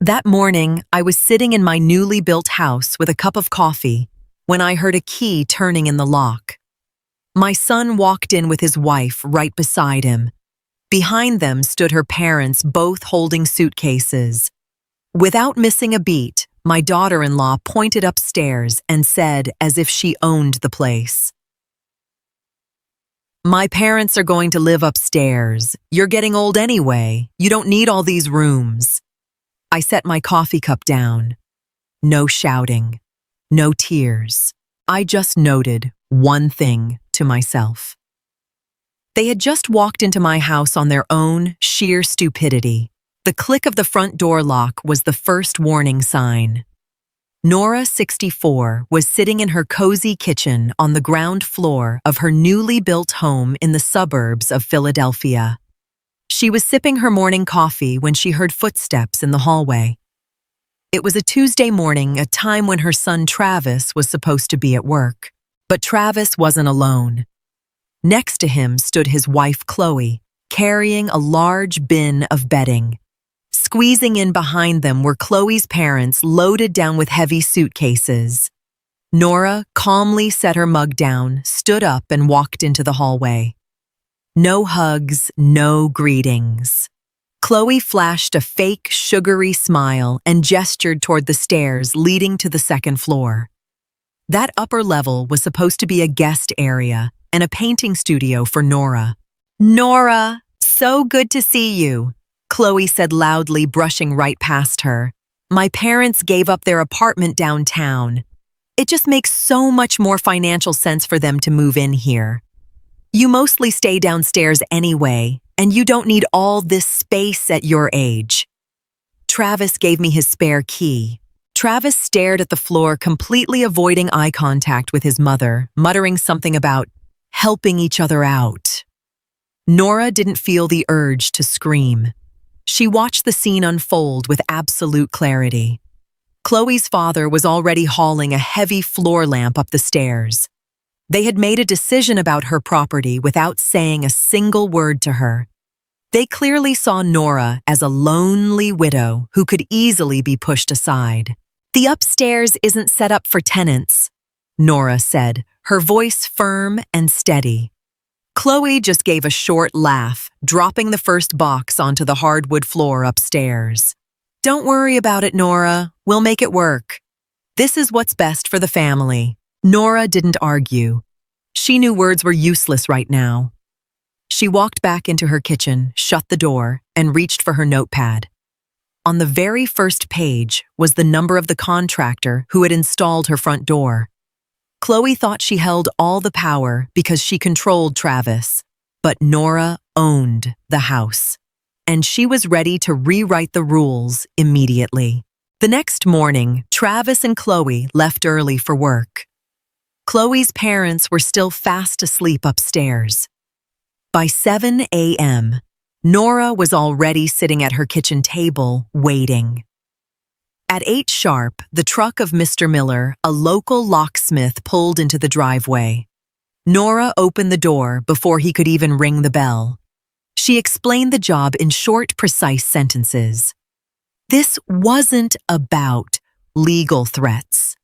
That morning, I was sitting in my newly built house with a cup of coffee when I heard a key turning in the lock. My son walked in with his wife right beside him. Behind them stood her parents, both holding suitcases. Without missing a beat, my daughter-in-law pointed upstairs and said as if she owned the place, "My parents are going to live upstairs. You're getting old anyway. You don't need all these rooms." I set my coffee cup down. No shouting, no tears. I just noted one thing to myself. They had just walked into my house on their own sheer stupidity. The click of the front door lock was the first warning sign. Nora, 64, was sitting in her cozy kitchen on the ground floor of her newly built home in the suburbs of Philadelphia. She was sipping her morning coffee when she heard footsteps in the hallway. It was a Tuesday morning, a time when her son Travis was supposed to be at work. But Travis wasn't alone. Next to him stood his wife Chloe, carrying a large bin of bedding. Squeezing in behind them were Chloe's parents, loaded down with heavy suitcases. Nora calmly set her mug down, stood up, and walked into the hallway. No hugs, no greetings. Chloe flashed a fake, sugary smile and gestured toward the stairs leading to the second floor. That upper level was supposed to be a guest area and a painting studio for Nora. "Nora, so good to see you," Chloe said loudly, brushing right past her. "My parents gave up their apartment downtown. It just makes so much more financial sense for them to move in here. You mostly stay downstairs anyway, and you don't need all this space at your age." Travis gave me his spare key. Travis stared at the floor, completely avoiding eye contact with his mother, muttering something about helping each other out. Nora didn't feel the urge to scream. She watched the scene unfold with absolute clarity. Chloe's father was already hauling a heavy floor lamp up the stairs. They had made a decision about her property without saying a single word to her. They clearly saw Nora as a lonely widow who could easily be pushed aside. "The upstairs isn't set up for tenants," Nora said, her voice firm and steady. Chloe just gave a short laugh, dropping the first box onto the hardwood floor upstairs. "Don't worry about it, Nora. We'll make it work. This is what's best for the family." Nora didn't argue. She knew words were useless right now. She walked back into her kitchen, shut the door, and reached for her notepad. On the very first page was the number of the contractor who had installed her front door. Chloe thought she held all the power because she controlled Travis, but Nora owned the house, and she was ready to rewrite the rules immediately. The next morning, Travis and Chloe left early for work. Chloe's parents were still fast asleep upstairs. By 7 a.m., Nora was already sitting at her kitchen table, waiting. At 8 sharp, the truck of Mr. Miller, a local locksmith, pulled into the driveway. Nora opened the door before he could even ring the bell. She explained the job in short, precise sentences. This wasn't about legal threats.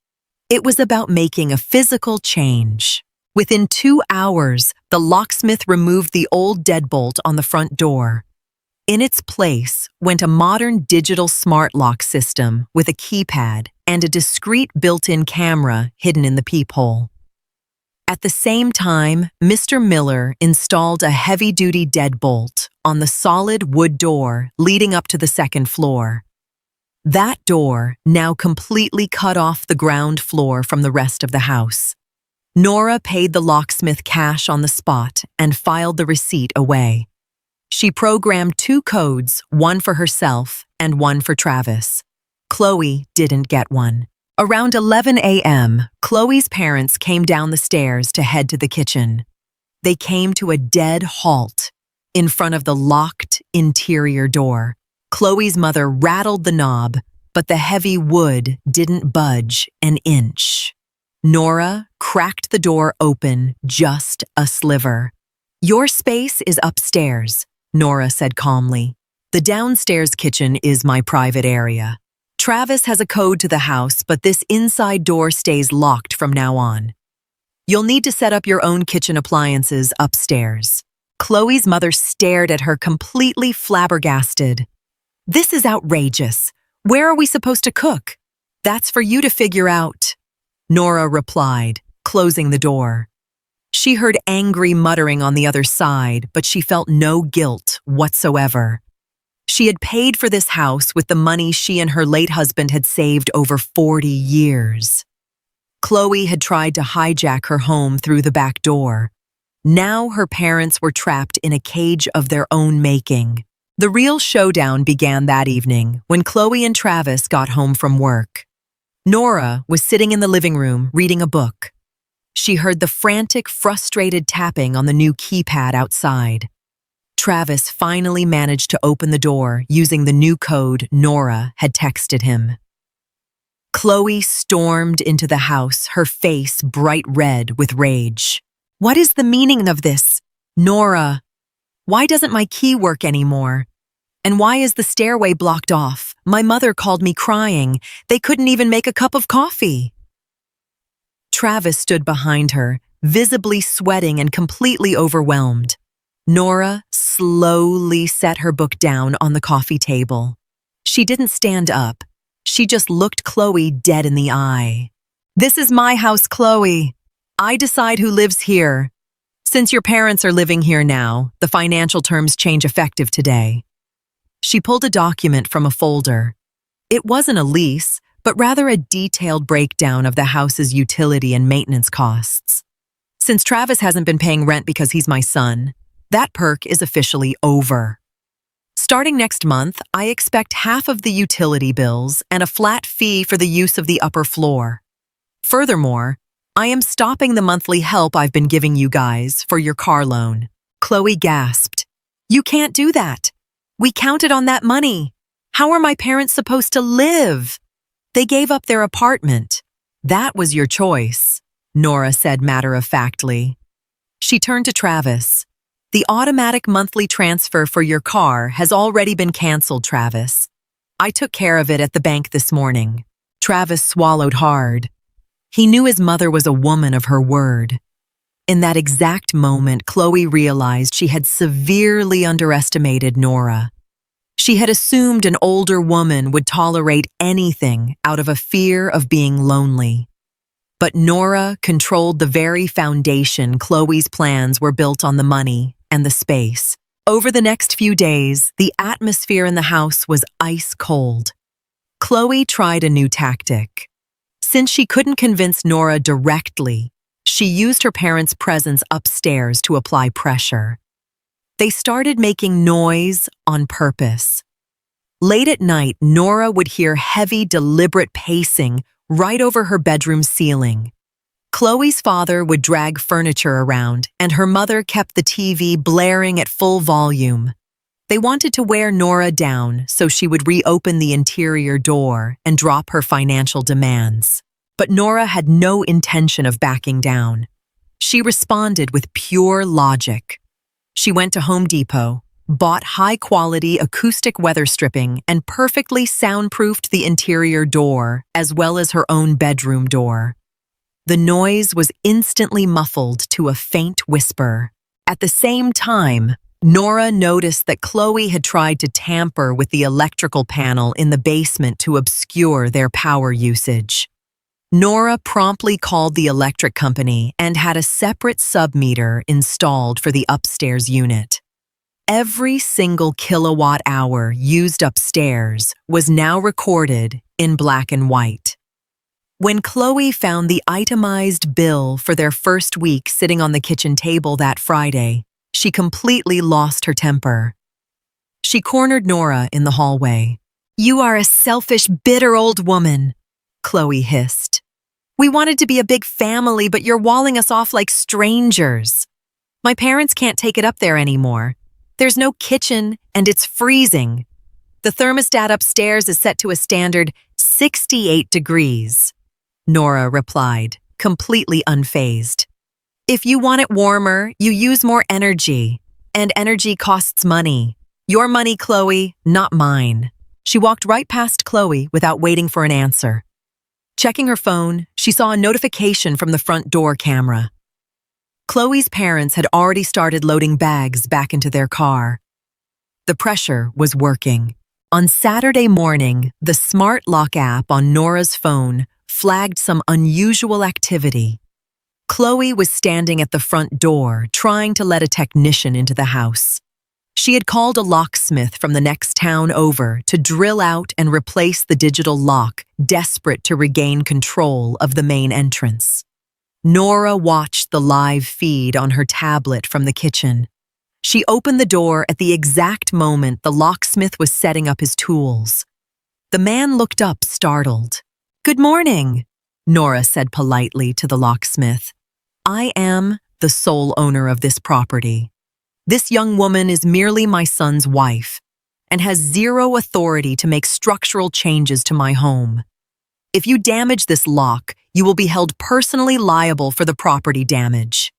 It was about making a physical change. Within 2 hours, the locksmith removed the old deadbolt on the front door. In its place went a modern digital smart lock system with a keypad and a discreet built-in camera hidden in the peephole. At the same time, Mr. Miller installed a heavy-duty deadbolt on the solid wood door leading up to the second floor. That door now completely cut off the ground floor from the rest of the house. Nora paid the locksmith cash on the spot and filed the receipt away. She programmed 2 codes, one for herself and one for Travis. Chloe didn't get one. Around 11 a.m., Chloe's parents came down the stairs to head to the kitchen. They came to a dead halt in front of the locked interior door. Chloe's mother rattled the knob, but the heavy wood didn't budge an inch. Nora cracked the door open just a sliver. "Your space is upstairs," Nora said calmly. "The downstairs kitchen is my private area." Travis has a code to the house, but this inside door stays locked from now on. You'll need to set up your own kitchen appliances upstairs. Chloe's mother stared at her, completely flabbergasted. This is outrageous. Where are we supposed to cook? That's for you to figure out, Nora replied, closing the door. She heard angry muttering on the other side, but she felt no guilt whatsoever. She had paid for this house with the money she and her late husband had saved over 40 years. Chloe had tried to hijack her home through the back door. Now her parents were trapped in a cage of their own making. The real showdown began that evening when Chloe and Travis got home from work. Nora was sitting in the living room reading a book. She heard the frantic, frustrated tapping on the new keypad outside. Travis finally managed to open the door using the new code Nora had texted him. Chloe stormed into the house, her face bright red with rage. What is the meaning of this? Nora, why doesn't my key work anymore? And why is the stairway blocked off? My mother called me crying. They couldn't even make a cup of coffee. Travis stood behind her, visibly sweating and completely overwhelmed. Nora slowly set her book down on the coffee table. She didn't stand up. She just looked Chloe dead in the eye. This is my house, Chloe. I decide who lives here. Since your parents are living here now, the financial terms change effective today. She pulled a document from a folder. It wasn't a lease, but rather a detailed breakdown of the house's utility and maintenance costs. Since Travis hasn't been paying rent because he's my son, that perk is officially over. Starting next month, I expect half of the utility bills and a flat fee for the use of the upper floor. Furthermore, I am stopping the monthly help I've been giving you guys for your car loan. Chloe gasped. You can't do that. We counted on that money. How are my parents supposed to live? They gave up their apartment. That was your choice, Nora said matter-of-factly. She turned to Travis. The automatic monthly transfer for your car has already been canceled, Travis. I took care of it at the bank this morning. Travis swallowed hard. He knew his mother was a woman of her word. In that exact moment, Chloe realized she had severely underestimated Nora. She had assumed an older woman would tolerate anything out of a fear of being lonely. But Nora controlled the very foundation Chloe's plans were built on: the money and the space. Over the next few days, the atmosphere in the house was ice cold. Chloe tried a new tactic. Since she couldn't convince Nora directly, she used her parents' presence upstairs to apply pressure. They started making noise on purpose. Late at night, Nora would hear heavy, deliberate pacing right over her bedroom ceiling. Chloe's father would drag furniture around, and her mother kept the TV blaring at full volume. They wanted to wear Nora down so she would reopen the interior door and drop her financial demands. But Nora had no intention of backing down. She responded with pure logic. She went to Home Depot, bought high-quality acoustic weather stripping, and perfectly soundproofed the interior door as well as her own bedroom door. The noise was instantly muffled to a faint whisper. At the same time, Nora noticed that Chloe had tried to tamper with the electrical panel in the basement to obscure their power usage. Nora promptly called the electric company and had a separate submeter installed for the upstairs unit. Every single kilowatt hour used upstairs was now recorded in black and white. When Chloe found the itemized bill for their first week sitting on the kitchen table that Friday, she completely lost her temper. She cornered Nora in the hallway. "You are a selfish, bitter old woman," Chloe hissed. "We wanted to be a big family, but you're walling us off like strangers. My parents can't take it up there anymore. There's no kitchen, and it's freezing. The thermostat upstairs is set to a standard 68 degrees, Nora replied, completely unfazed. If you want it warmer, you use more energy, and energy costs money. Your money, Chloe, not mine. She walked right past Chloe without waiting for an answer. Checking her phone, she saw a notification from the front door camera. Chloe's parents had already started loading bags back into their car. The pressure was working. On Saturday morning, the smart lock app on Nora's phone flagged some unusual activity. Chloe was standing at the front door, trying to let a technician into the house. She had called a locksmith from the next town over to drill out and replace the digital lock, desperate to regain control of the main entrance. Nora watched the live feed on her tablet from the kitchen. She opened the door at the exact moment the locksmith was setting up his tools. The man looked up, startled. "Good morning," Nora said politely to the locksmith. "I am the sole owner of this property. This young woman is merely my son's wife and has zero authority to make structural changes to my home. If you damage this lock, you will be held personally liable for the property damage."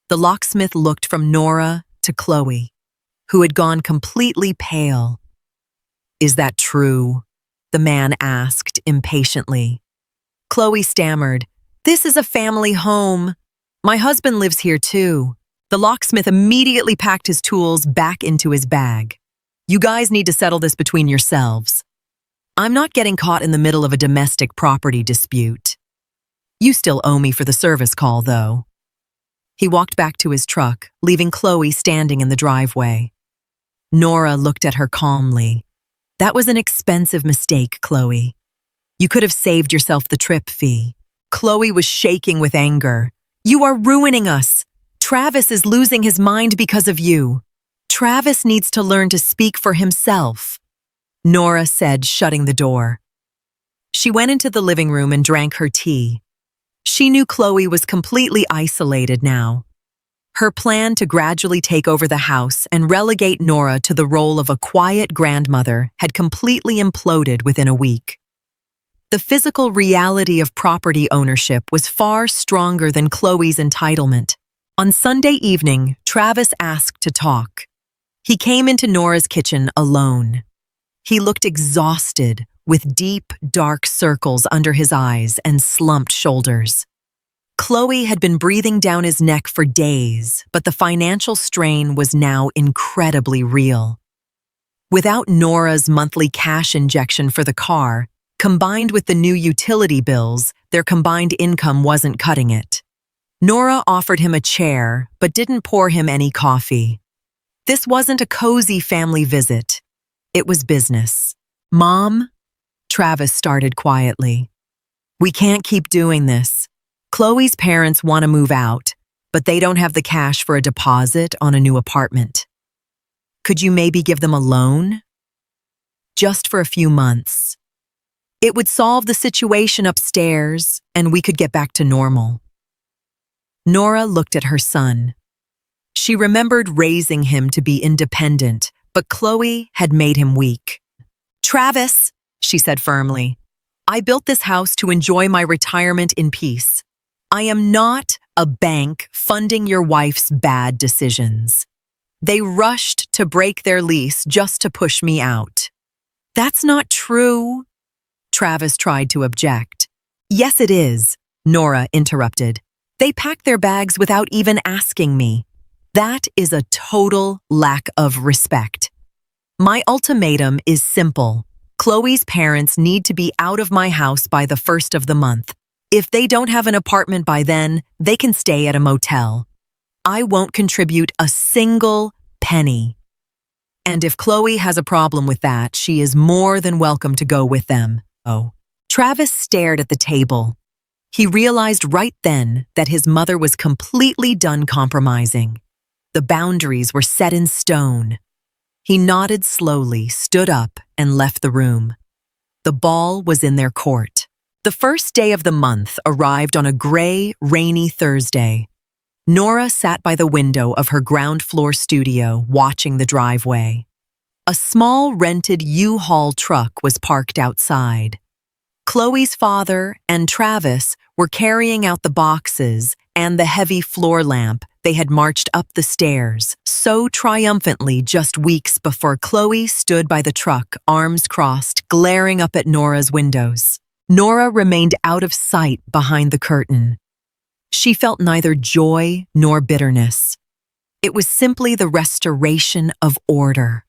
The locksmith looked from Nora to Chloe, who had gone completely pale. "Is that true?" the man asked impatiently. Chloe stammered, "This is a family home. My husband lives here too." The locksmith immediately packed his tools back into his bag. "You guys need to settle this between yourselves. I'm not getting caught in the middle of a domestic property dispute. You still owe me for the service call, though." He walked back to his truck, leaving Chloe standing in the driveway. Nora looked at her calmly. "That was an expensive mistake, Chloe. You could have saved yourself the trip fee." Chloe was shaking with anger. "You are ruining us. Travis is losing his mind because of you. Travis needs to learn to speak for himself," Nora said, shutting the door. She went into the living room and drank her tea. She knew Chloe was completely isolated now. Her plan to gradually take over the house and relegate Nora to the role of a quiet grandmother had completely imploded within a week. The physical reality of property ownership was far stronger than Chloe's entitlement. On Sunday evening, Travis asked to talk. He came into Nora's kitchen alone. He looked exhausted, with deep, dark circles under his eyes and slumped shoulders. Chloe had been breathing down his neck for days, but the financial strain was now incredibly real. Without Nora's monthly cash injection for the car, combined with the new utility bills, their combined income wasn't cutting it. Nora offered him a chair, but didn't pour him any coffee. This wasn't a cozy family visit. It was business. "Mom?" Travis started quietly. "We can't keep doing this. Chloe's parents want to move out, but they don't have the cash for a deposit on a new apartment. Could you maybe give them a loan? Just for a few months. It would solve the situation upstairs, and we could get back to normal." Nora looked at her son. She remembered raising him to be independent, but Chloe had made him weak. "Travis," she said firmly, "I built this house to enjoy my retirement in peace. I am not a bank funding your wife's bad decisions. They rushed to break their lease just to push me out." "That's not true," Travis tried to object. "Yes, it is," Nora interrupted. "They packed their bags without even asking me. That is a total lack of respect. My ultimatum is simple. Chloe's parents need to be out of my house by the 1st of the month. If they don't have an apartment by then, they can stay at a motel. I won't contribute a single penny. And if Chloe has a problem with that, she is more than welcome to go with them." Oh. Travis stared at the table. He realized right then that his mother was completely done compromising. The boundaries were set in stone. He nodded slowly, stood up, and left the room. The ball was in their court. The first day of the month arrived on a gray, rainy Thursday. Nora sat by the window of her ground-floor studio, watching the driveway. A small rented U-Haul truck was parked outside. Chloe's father and Travis were carrying out the boxes and the heavy floor lamp, they had marched up the stairs so triumphantly just weeks before Chloe stood by the truck, arms crossed, glaring up at Nora's windows. Nora remained out of sight behind the curtain. She felt neither joy nor bitterness. It was simply the restoration of order.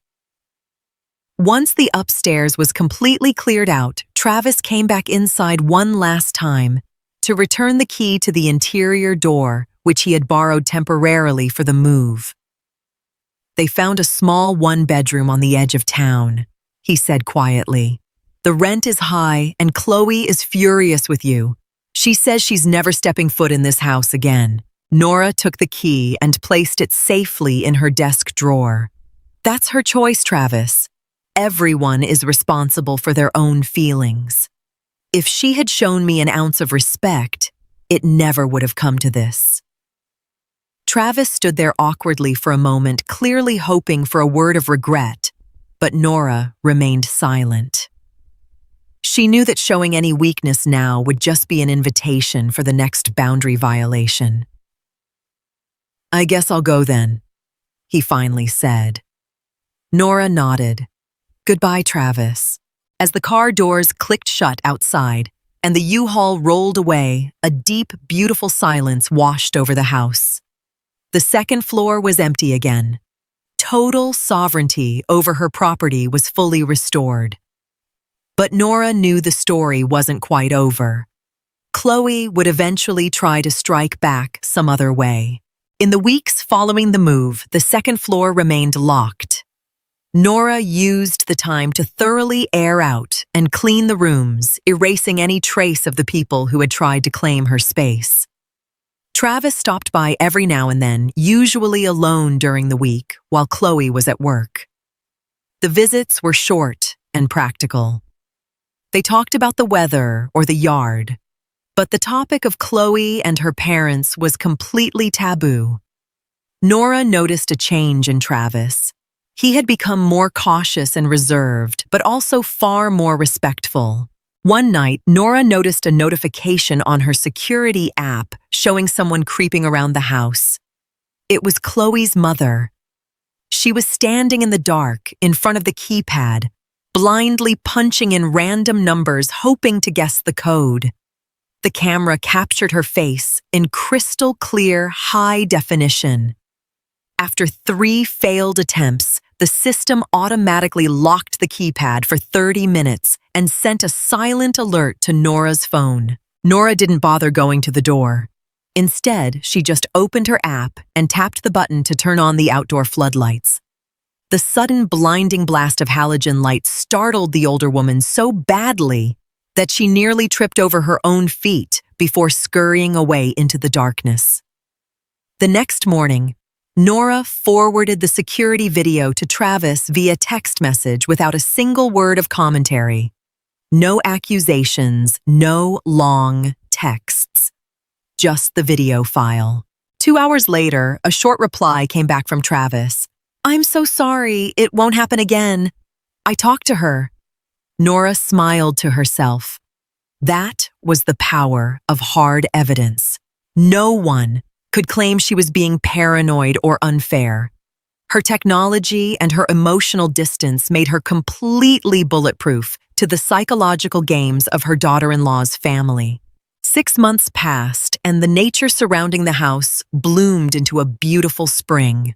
Once the upstairs was completely cleared out, Travis came back inside one last time to return the key to the interior door, which he had borrowed temporarily for the move. They found a small one-bedroom on the edge of town, he said quietly. The rent is high and Chloe is furious with you. She says she's never stepping foot in this house again. Nora took the key and placed it safely in her desk drawer. That's her choice, Travis. Everyone is responsible for their own feelings. If she had shown me an ounce of respect, it never would have come to this. Travis stood there awkwardly for a moment, clearly hoping for a word of regret, but Nora remained silent. She knew that showing any weakness now would just be an invitation for the next boundary violation. I guess I'll go then, he finally said. Nora nodded. Goodbye, Travis. As the car doors clicked shut outside and the U-Haul rolled away, a deep, beautiful silence washed over the house. The second floor was empty again. Total sovereignty over her property was fully restored. But Nora knew the story wasn't quite over. Chloe would eventually try to strike back some other way. In the weeks following the move, the second floor remained locked. Nora used the time to thoroughly air out and clean the rooms, erasing any trace of the people who had tried to claim her space. Travis stopped by every now and then, usually alone during the week, while Chloe was at work. The visits were short and practical. They talked about the weather or the yard, but the topic of Chloe and her parents was completely taboo. Nora noticed a change in Travis. He had become more cautious and reserved, but also far more respectful. One night, Nora noticed a notification on her security app showing someone creeping around the house. It was Chloe's mother. She was standing in the dark in front of the keypad, blindly punching in random numbers, hoping to guess the code. The camera captured her face in crystal clear, high definition. After 3 failed attempts, the system automatically locked the keypad for 30 minutes and sent a silent alert to Nora's phone. Nora didn't bother going to the door. Instead, she just opened her app and tapped the button to turn on the outdoor floodlights. The sudden blinding blast of halogen light startled the older woman so badly that she nearly tripped over her own feet before scurrying away into the darkness. The next morning, Nora forwarded the security video to Travis via text message without a single word of commentary. No accusations, no long texts. Just the video file. 2 hours later, a short reply came back from Travis. I'm so sorry, it won't happen again. I talked to her. Nora smiled to herself. That was the power of hard evidence. No one could claim she was being paranoid or unfair. Her technology and her emotional distance made her completely bulletproof to the psychological games of her daughter-in-law's family. 6 months passed, and the nature surrounding the house bloomed into a beautiful spring.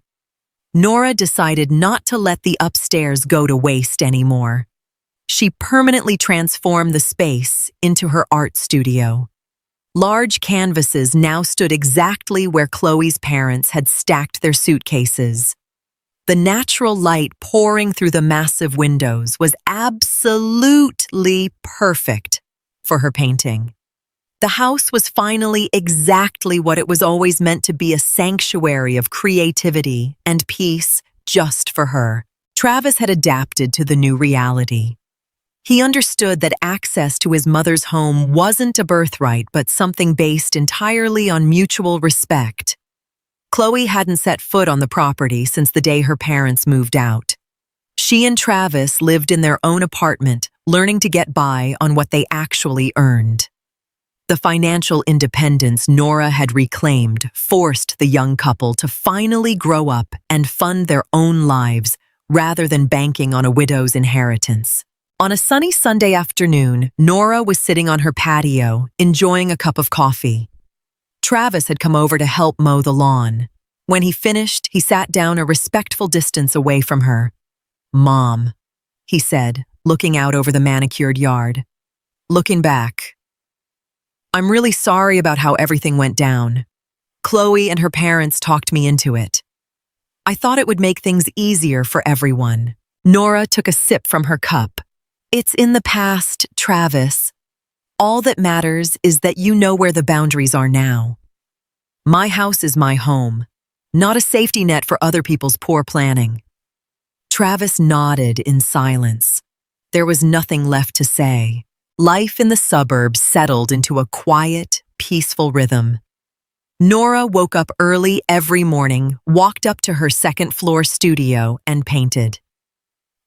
Nora decided not to let the upstairs go to waste anymore. She permanently transformed the space into her art studio. Large canvases now stood exactly where Chloe's parents had stacked their suitcases. The natural light pouring through the massive windows was absolutely perfect for her painting. The house was finally exactly what it was always meant to be, a sanctuary of creativity and peace just for her. Travis had adapted to the new reality. He understood that access to his mother's home wasn't a birthright, but something based entirely on mutual respect. Chloe hadn't set foot on the property since the day her parents moved out. She and Travis lived in their own apartment, learning to get by on what they actually earned. The financial independence Nora had reclaimed forced the young couple to finally grow up and fund their own lives rather than banking on a widow's inheritance. On a sunny Sunday afternoon, Nora was sitting on her patio, enjoying a cup of coffee. Travis had come over to help mow the lawn. When he finished, he sat down a respectful distance away from her. "Mom," he said, looking out over the manicured yard. Looking back, "I'm really sorry about how everything went down. Chloe and her parents talked me into it. I thought it would make things easier for everyone." Nora took a sip from her cup. "It's in the past, Travis. All that matters is that you know where the boundaries are now. My house is my home, not a safety net for other people's poor planning." Travis nodded in silence. There was nothing left to say. Life in the suburbs settled into a quiet, peaceful rhythm. Nora woke up early every morning, walked up to her second-floor studio, and painted.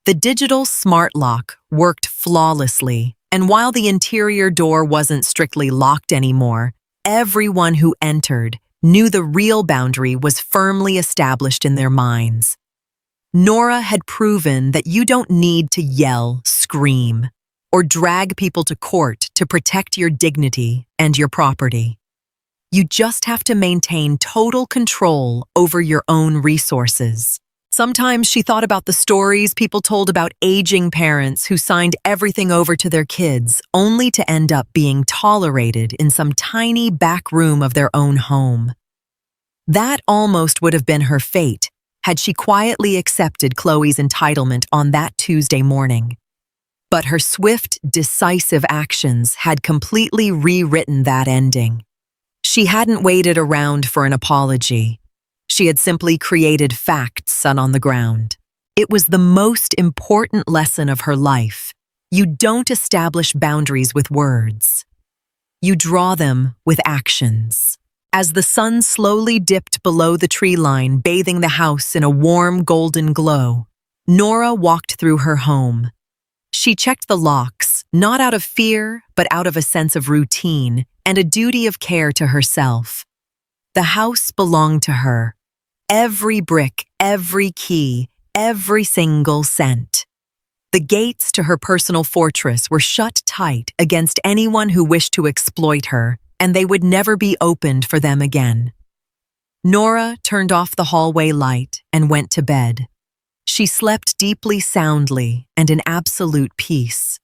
The digital smart lock worked flawlessly, and while the interior door wasn't strictly locked anymore, everyone who entered knew the real boundary was firmly established in their minds. Nora had proven that you don't need to yell, scream, or drag people to court to protect your dignity and your property. You just have to maintain total control over your own resources. Sometimes she thought about the stories people told about aging parents who signed everything over to their kids, only to end up being tolerated in some tiny back room of their own home. That almost would have been her fate had she quietly accepted Chloe's entitlement on that Tuesday morning. But her swift, decisive actions had completely rewritten that ending. She hadn't waited around for an apology. She had simply created facts on the ground. It was the most important lesson of her life. You don't establish boundaries with words. You draw them with actions. As the sun slowly dipped below the tree line, bathing the house in a warm golden glow, Nora walked through her home. She checked the locks, not out of fear, but out of a sense of routine and a duty of care to herself. The house belonged to her. Every brick, every key, every single cent. The gates to her personal fortress were shut tight against anyone who wished to exploit her, and they would never be opened for them again. Nora turned off the hallway light and went to bed. She slept deeply, soundly, and in absolute peace.